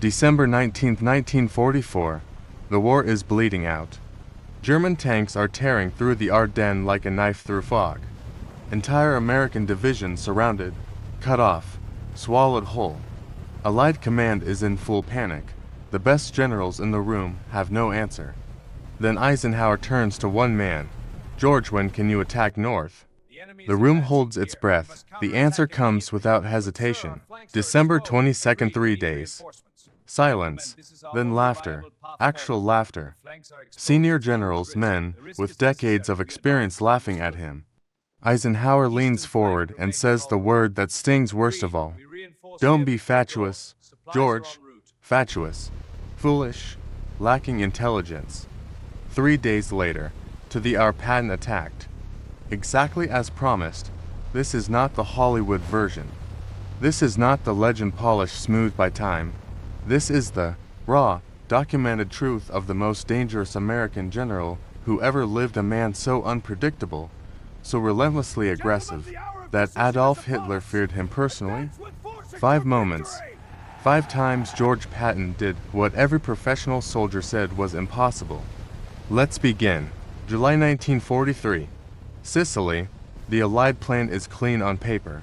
December 19, 1944. The war is bleeding out. German tanks are tearing through the Ardennes like a knife through fog. Entire American divisions surrounded, cut off, swallowed whole. Allied command is in full panic. The best generals in the room have no answer. Then Eisenhower turns to one man. George, when can you attack north? The room holds its breath. The answer comes without hesitation. December 22nd, 3 days. Silence, then laughter, actual laughter. Senior generals, men with decades of experience laughing at him. Eisenhower leans forward and says the word that stings worst of all. Don't be fatuous, George. Fatuous. Foolish. Lacking intelligence. 3 days later, to the hour Patton attacked. Exactly as promised, this is not the Hollywood version. This is not the legend polished smooth by time. This is the raw, documented truth of the most dangerous American general who ever lived, a man so unpredictable, so relentlessly aggressive, that Adolf Hitler feared him personally. 5 moments. 5 times George Patton did what every professional soldier said was impossible. Let's begin. July 1943. Sicily. The Allied plan is clean on paper.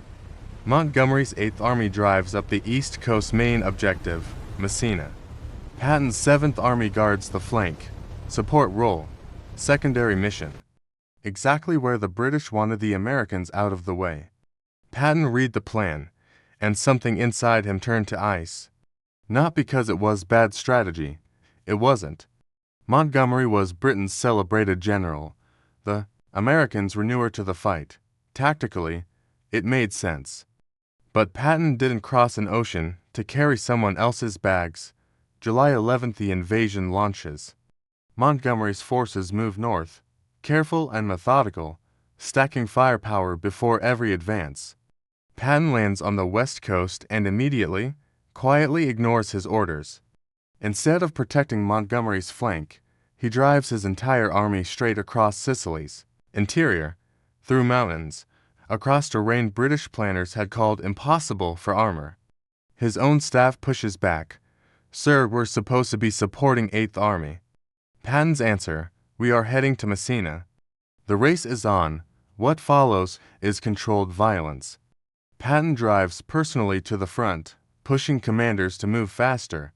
Montgomery's 8th Army drives up the East Coast, main objective, Messina. Patton's 7th Army guards the flank. Support role. Secondary mission. Exactly where the British wanted the Americans out of the way. Patton read the plan, and something inside him turned to ice. Not because it was bad strategy. It wasn't. Montgomery was Britain's celebrated general. The Americans were newer to the fight. Tactically, it made sense. But Patton didn't cross an ocean to carry someone else's bags. July 11th, the invasion launches. Montgomery's forces move north, careful and methodical, stacking firepower before every advance. Patton lands on the west coast and immediately, quietly ignores his orders. Instead of protecting Montgomery's flank, he drives his entire army straight across Sicily's interior, through mountains, across terrain British planners had called impossible for armor. His own staff pushes back. Sir, we're supposed to be supporting 8th Army. Patton's answer, we are heading to Messina. The race is on. What follows is controlled violence. Patton drives personally to the front, pushing commanders to move faster.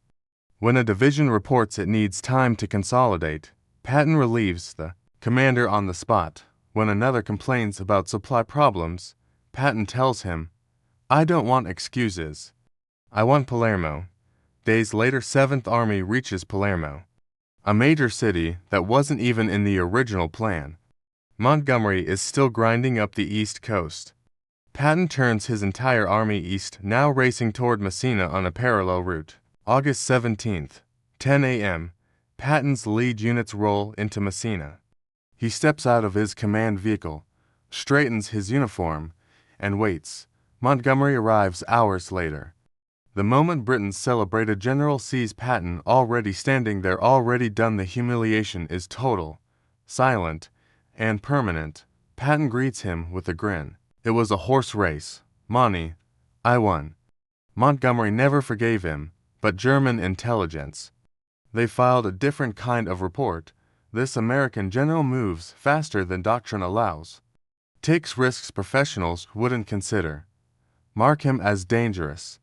When a division reports it needs time to consolidate, Patton relieves the commander on the spot. When another complains about supply problems, Patton tells him, I don't want excuses. I want Palermo. Days later, 7th Army reaches Palermo, a major city that wasn't even in the original plan. Montgomery is still grinding up the East Coast. Patton turns his entire army east, now racing toward Messina on a parallel route. August 17th, 10 a.m., Patton's lead units roll into Messina. He steps out of his command vehicle, straightens his uniform, and waits. Montgomery arrives hours later. The moment Britain's celebrated general sees Patton already standing there, already done, the humiliation is total, silent, and permanent. Patton greets him with a grin. It was a horse race. Monty, I won. Montgomery never forgave him, but German intelligence. They filed a different kind of report. This American general moves faster than doctrine allows. Takes risks professionals wouldn't consider. Mark him as dangerous.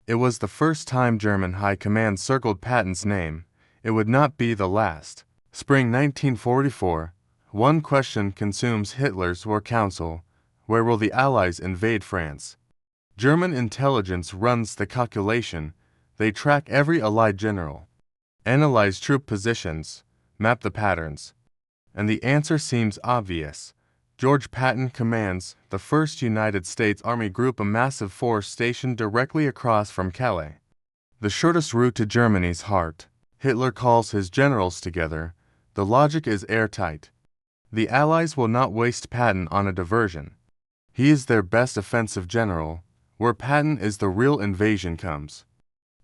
It was the first time German high command circled Patton's name. It would not be the last. Spring 1944. One question consumes Hitler's War Council. Where will the Allies invade France? German intelligence runs the calculation. They track every Allied general, analyze troop positions, map the patterns. And the answer seems obvious. George Patton commands the 1st United States Army Group, a massive force stationed directly across from Calais, the shortest route to Germany's heart. Hitler calls his generals together. The logic is airtight. The Allies will not waste Patton on a diversion. He is their best offensive general. Where Patton is, the real invasion comes.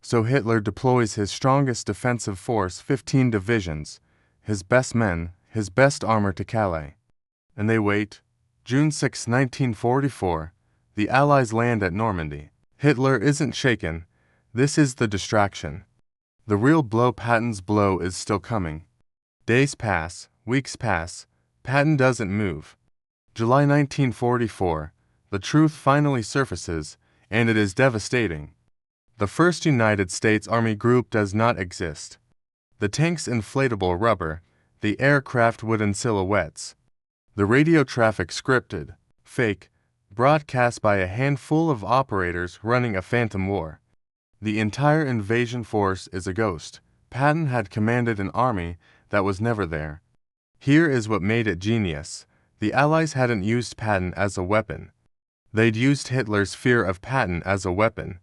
So Hitler deploys his strongest defensive force, 15 divisions, his best men, his best armor, to Calais. And they wait. June 6, 1944, the Allies land at Normandy. Hitler isn't shaken. This is the distraction. The real blow, Patton's blow, is still coming. Days pass, weeks pass, Patton doesn't move. July 1944, the truth finally surfaces, and it is devastating. The First United States Army Group does not exist. The tanks inflatable rubber, the aircraft wooden silhouettes. The radio traffic scripted, fake, broadcast by a handful of operators running a phantom war. The entire invasion force is a ghost. Patton had commanded an army that was never there. Here is what made it genius. The Allies hadn't used Patton as a weapon. They'd used Hitler's fear of Patton as a weapon.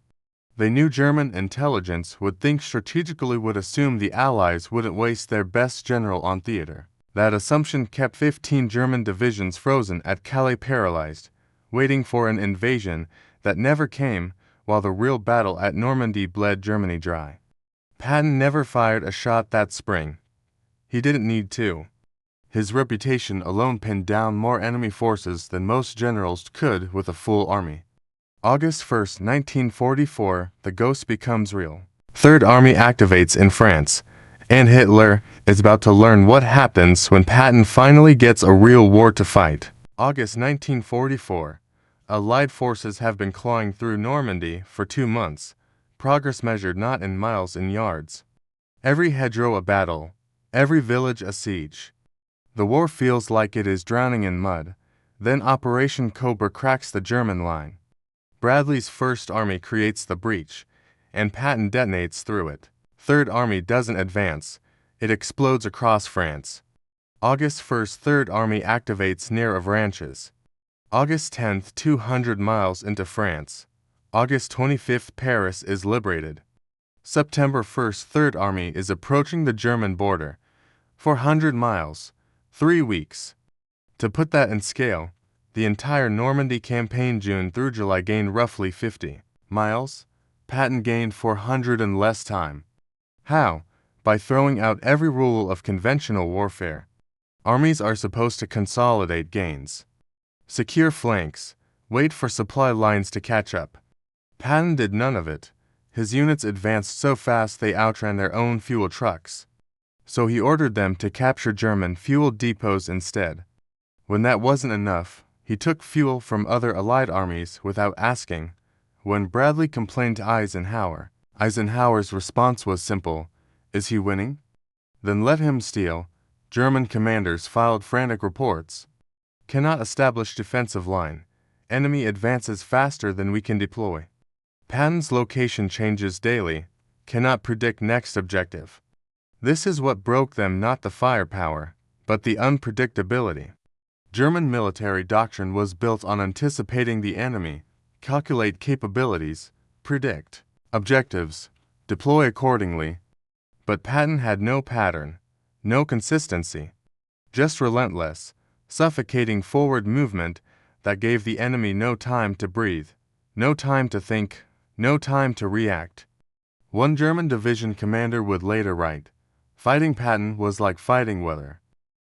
They knew German intelligence would think strategically, would assume the Allies wouldn't waste their best general on theater. That assumption kept 15 German divisions frozen at Calais, paralyzed, waiting for an invasion that never came, while the real battle at Normandy bled Germany dry. Patton never fired a shot that spring. He didn't need to. His reputation alone pinned down more enemy forces than most generals could with a full army. August 1, 1944, the ghost becomes real. Third Army activates in France, and Hitler is about to learn what happens when Patton finally gets a real war to fight. August 1944. Allied forces have been clawing through Normandy for 2 months, progress measured not in miles, in yards. Every hedgerow a battle, every village a siege. The war feels like it is drowning in mud. Then Operation Cobra cracks the German line. Bradley's First Army creates the breach, and Patton detonates through it. Third Army doesn't advance, it explodes across France. August 1st, Third Army activates near Avranches. August 10th, 200 miles into France. August 25th, Paris is liberated. September 1st, Third Army is approaching the German border. 400 miles, 3 weeks. To put that in scale, the entire Normandy campaign June through July gained roughly 50 miles. Patton gained 400 in less time. How? By throwing out every rule of conventional warfare. Armies are supposed to consolidate gains, secure flanks, wait for supply lines to catch up. Patton did none of it. His units advanced so fast they outran their own fuel trucks. So he ordered them to capture German fuel depots instead. When that wasn't enough, he took fuel from other Allied armies without asking. When Bradley complained to Eisenhower, Eisenhower's response was simple: is he winning? Then let him steal. German commanders filed frantic reports. Cannot establish defensive line. Enemy advances faster than we can deploy. Patton's location changes daily. Cannot predict next objective. This is what broke them, not the firepower, but the unpredictability. German military doctrine was built on anticipating the enemy, calculate capabilities, predict objectives, deploy accordingly. But Patton had no pattern, no consistency, just relentless, suffocating forward movement that gave the enemy no time to breathe, no time to think, no time to react. One German division commander would later write, "Fighting Patton was like fighting weather.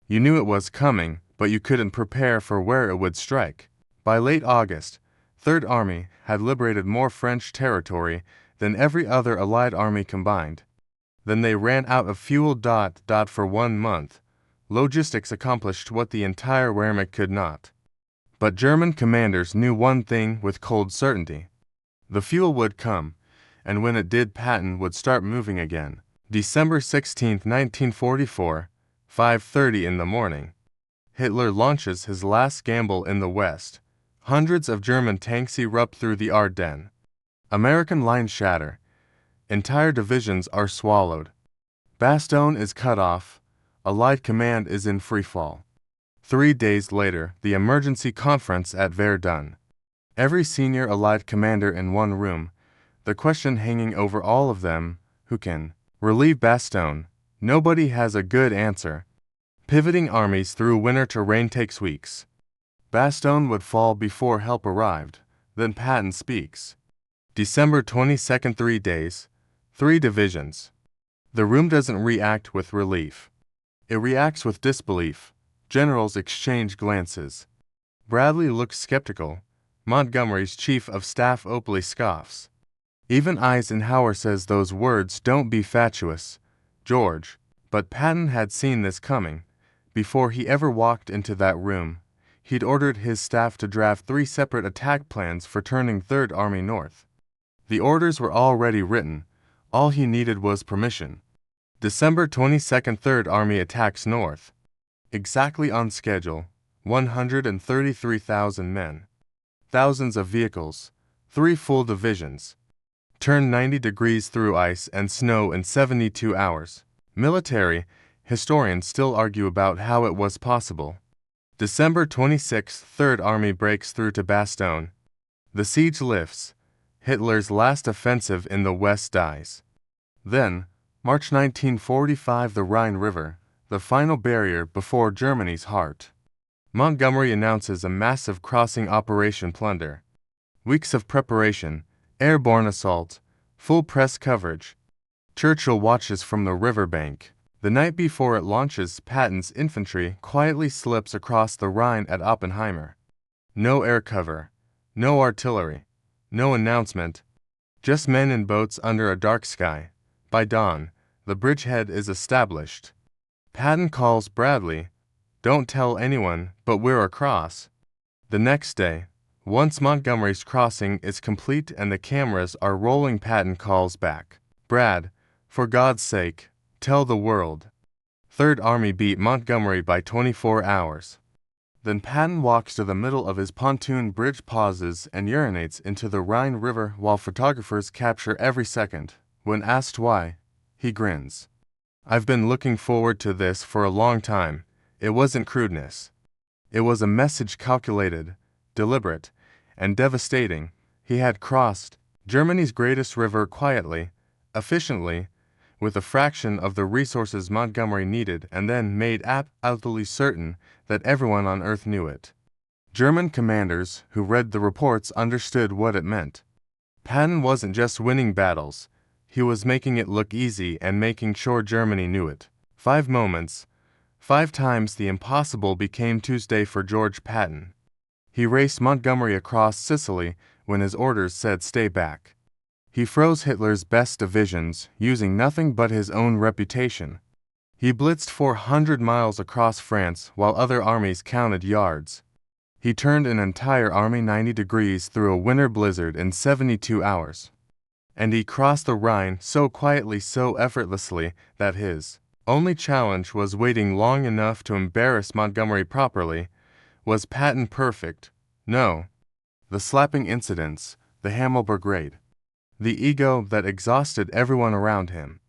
You knew it was coming, but you couldn't prepare for where it would strike." By late August, Third Army had liberated more French territory than every other Allied army combined. Then they ran out of fuel. For 1 month. Logistics accomplished what the entire Wehrmacht could not. But German commanders knew one thing with cold certainty. The fuel would come, and when it did, Patton would start moving again. December 16, 1944, 5:30 in the morning. Hitler launches his last gamble in the West. Hundreds of German tanks erupt through the Ardennes. American lines shatter. Entire divisions are swallowed. Bastogne is cut off. Allied command is in freefall. 3 days later, the emergency conference at Verdun. Every senior Allied commander in one room. The question hanging over all of them: who can relieve Bastogne? Nobody has a good answer. Pivoting armies through winter terrain takes weeks. Bastogne would fall before help arrived. Then Patton speaks. December 22, 3 days, 3 divisions. The room doesn't react with relief. It reacts with disbelief. Generals exchange glances. Bradley looks skeptical. Montgomery's chief of staff openly scoffs. Even Eisenhower says those words, "Don't be fatuous, George." But Patton had seen this coming. Before he ever walked into that room, he'd ordered his staff to draft 3 separate attack plans for turning Third Army north. The orders were already written. All he needed was permission. December 22nd, Third Army attacks north. Exactly on schedule, 133,000 men. Thousands of vehicles, 3 full divisions. Turned 90 degrees through ice and snow in 72 hours. Military historians still argue about how it was possible. December 26th, Third Army breaks through to Bastogne. The siege lifts. Hitler's last offensive in the West dies. Then, March 1945, the Rhine River, the final barrier before Germany's heart. Montgomery announces a massive crossing Operation Plunder. Weeks of preparation, airborne assault, full press coverage. Churchill watches from the riverbank. The night before it launches, Patton's infantry quietly slips across the Rhine at Oppenheimer. No air cover, no artillery, no announcement, just men in boats under a dark sky. By dawn, the bridgehead is established. Patton calls Bradley, "Don't tell anyone, but we're across." The next day, once Montgomery's crossing is complete and the cameras are rolling, Patton calls back, "Brad, for God's sake, tell the world." Third Army beat Montgomery by 24 hours. Then Patton walks to the middle of his pontoon bridge, pauses, and urinates into the Rhine River while photographers capture every second. When asked why, he grins. "I've been looking forward to this for a long time." It wasn't crudeness. It was a message, calculated, deliberate, and devastating. He had crossed Germany's greatest river quietly, efficiently, with a fraction of the resources Montgomery needed, and then made absolutely certain that everyone on Earth knew it. German commanders who read the reports understood what it meant. Patton wasn't just winning battles, he was making it look easy and making sure Germany knew it. 5 moments, 5 times the impossible became Tuesday for George Patton. He raced Montgomery across Sicily when his orders said stay back. He froze Hitler's best divisions, using nothing but his own reputation. He blitzed 400 miles across France while other armies counted yards. He turned an entire army 90 degrees through a winter blizzard in 72 hours. And he crossed the Rhine so quietly, so effortlessly, that his only challenge was waiting long enough to embarrass Montgomery properly. Was Patton perfect? No. The slapping incidents, the Hammelburg raid, the ego that exhausted everyone around him.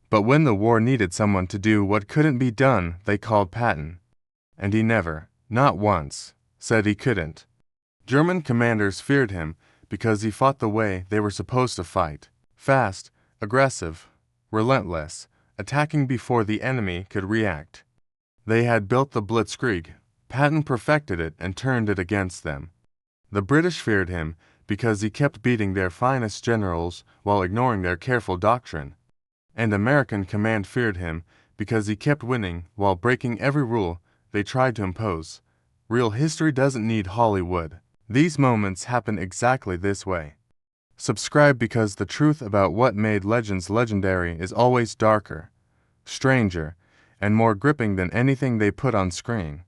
But when the war needed someone to do what couldn't be done, they called Patton. And he never, not once, said he couldn't. German commanders feared him because he fought the way they were supposed to fight. Fast, aggressive, relentless, attacking before the enemy could react. They had built the blitzkrieg. Patton perfected it and turned it against them. The British feared him because he kept beating their finest generals while ignoring their careful doctrine. And American command feared him because he kept winning while breaking every rule they tried to impose. Real history doesn't need Hollywood. These moments happen exactly this way. Subscribe, because the truth about what made legends legendary is always darker, stranger, and more gripping than anything they put on screen.